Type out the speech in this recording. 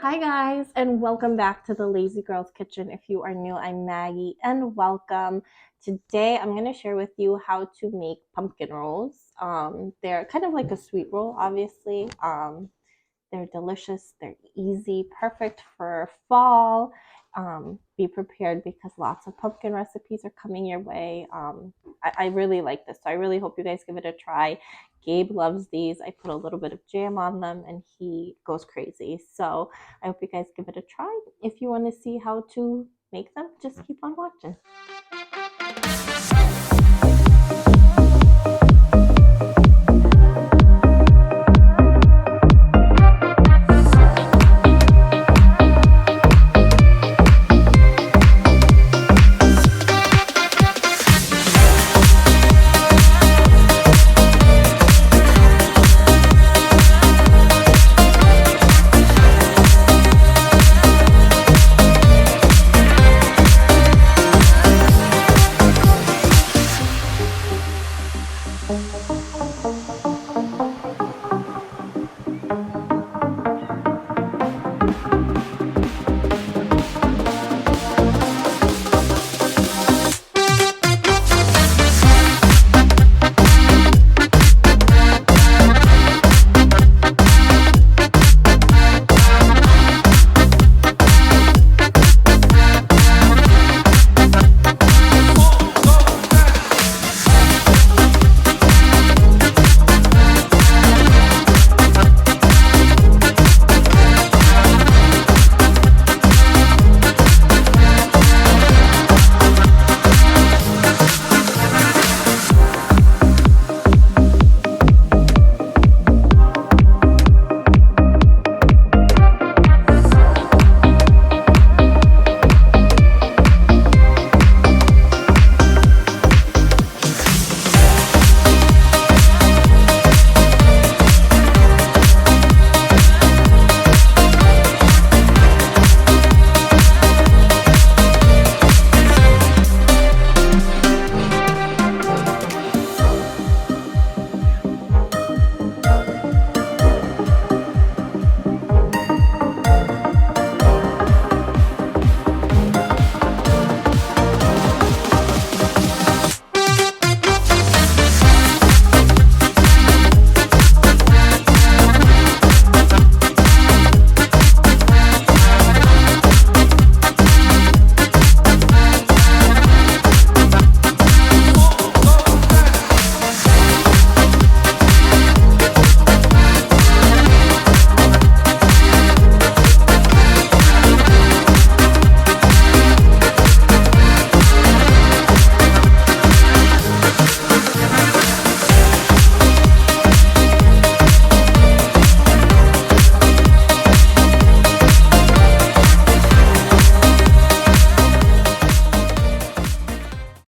Hi guys, and welcome back to the Lazy Girls Kitchen. If you are new, I'm Maggie, and welcome. Today I'm going to share with you how to make pumpkin rolls. They're kind of like a sweet roll, obviously. They're delicious, they're easy, perfect for fall. Be prepared because lots of pumpkin recipes are coming your way. I really like this, so I really hope you guys give it a try. Gabe loves these. I put a little bit of jam on them and he goes crazy. So I hope you guys give it a try. If you want to see how to make them, just keep on watching.